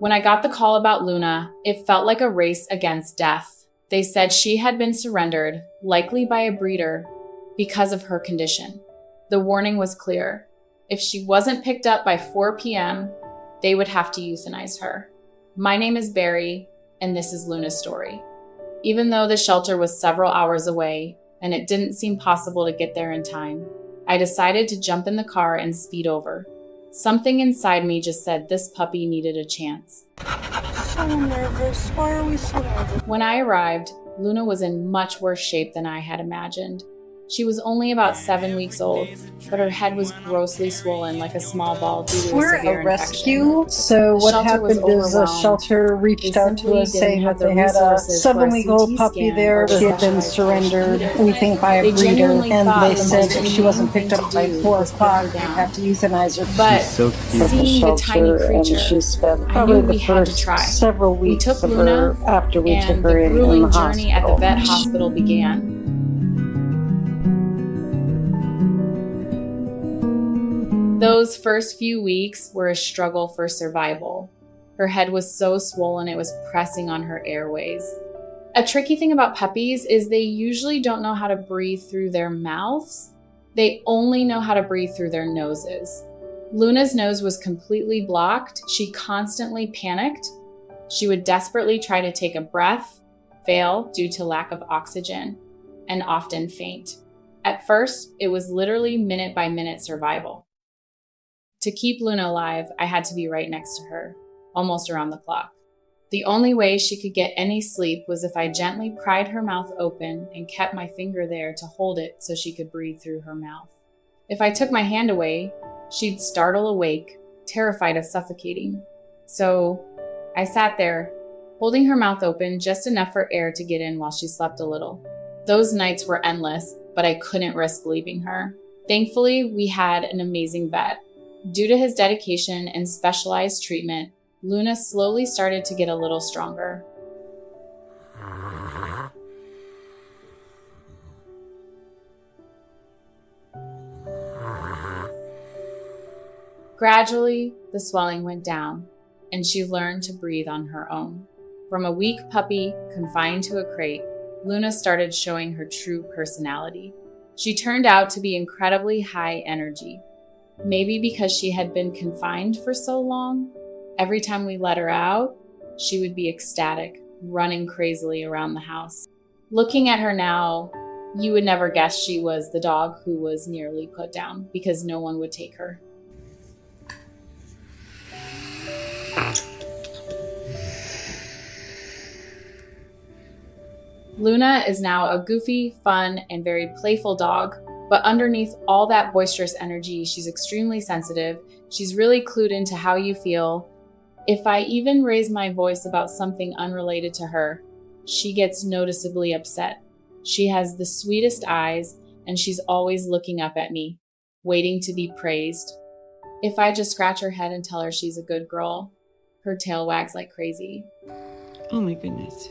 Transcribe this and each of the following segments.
When I got the call about Luna, it felt like a race against death. They said she had been surrendered, likely by a breeder, because of her condition. The warning was clear. If she wasn't picked up by 4 p.m., they would have to euthanize her. My name is Barry, and this is Luna's story. Even though the shelter was several hours away, and it didn't seem possible to get there in time, I decided to jump in the car and speed over. Something inside me just said this puppy needed a chance. So nervous. Why are we so nervous? When I arrived, Luna was in much worse shape than I had imagined. She was only about 7 weeks old, but her head was grossly swollen like a small ball due to a severe infection. We're a rescue, so what happened is a shelter reached out to us saying that they had a 7-week-old puppy there. She had been surrendered, we think, by a breeder, and they said if she wasn't picked up by 4 o'clock, they'd have to euthanize her. But so cute. seeing the tiny creature, she spent I probably knew the we had to first try. several We weeks took of Luna, her after we took and her the in grueling the journey at the hospital. vet hospital began. Those first few weeks were a struggle for survival. Her head was so swollen it was pressing on her airways. A tricky thing about puppies is they usually don't know how to breathe through their mouths. They only know how to breathe through their noses. Luna's nose was completely blocked. She constantly panicked. She would desperately try to take a breath, fail due to lack of oxygen, and often faint. At first, it was literally minute-by-minute survival. To keep Luna alive, I had to be right next to her, almost around the clock. The only way she could get any sleep was if I gently pried her mouth open and kept my finger there to hold it so she could breathe through her mouth. If I took my hand away, she'd startle awake, terrified of suffocating. So I sat there, holding her mouth open just enough for air to get in while she slept a little. Those nights were endless, but I couldn't risk leaving her. Thankfully, we had an amazing vet. Due to his dedication and specialized treatment, Luna slowly started to get a little stronger. Gradually, the swelling went down, and she learned to breathe on her own. From a weak puppy confined to a crate, Luna started showing her true personality. She turned out to be incredibly high energy. Maybe because she had been confined for so long, every time we let her out, she would be ecstatic, running crazily around the house. Looking at her now, you would never guess she was the dog who was nearly put down because no one would take her. Luna is now a goofy, fun, and very playful dog. But underneath all that boisterous energy, she's extremely sensitive. She's really clued into how you feel. If I even raise my voice about something unrelated to her, she gets noticeably upset. She has the sweetest eyes, and she's always looking up at me, waiting to be praised. If I just scratch her head and tell her she's a good girl, her tail wags like crazy. Oh my goodness.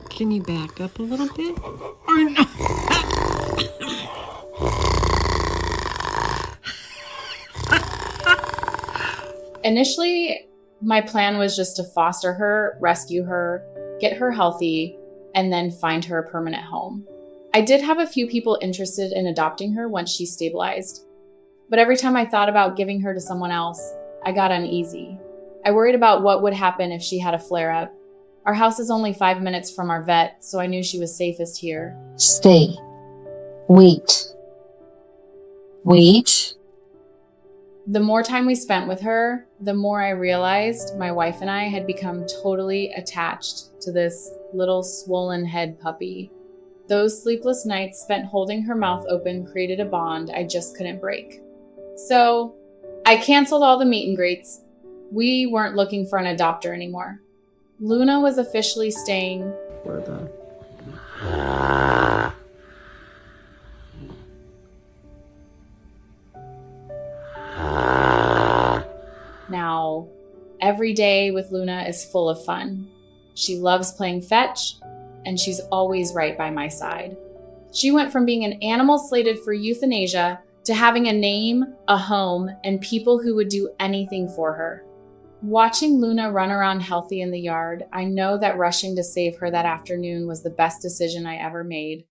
Can you back up a little bit? Or no? Initially, my plan was just to foster her, rescue her, get her healthy, and then find her a permanent home. I did have a few people interested in adopting her once she stabilized. But every time I thought about giving her to someone else, I got uneasy. I worried about what would happen if she had a flare-up. Our house is only 5 minutes from our vet, so I knew she was safest here. Stay. Wait. Wait. The more time we spent with her, the more I realized my wife and I had become totally attached to this little swollen head puppy. Those sleepless nights spent holding her mouth open created a bond I just couldn't break. So I canceled all the meet and greets. We weren't looking for an adopter anymore. Luna was officially staying For the Now, every day with Luna is full of fun. She loves playing fetch, and she's always right by my side. She went from being an animal slated for euthanasia to having a name, a home, and people who would do anything for her. Watching Luna run around healthy in the yard, I know that rushing to save her that afternoon was the best decision I ever made.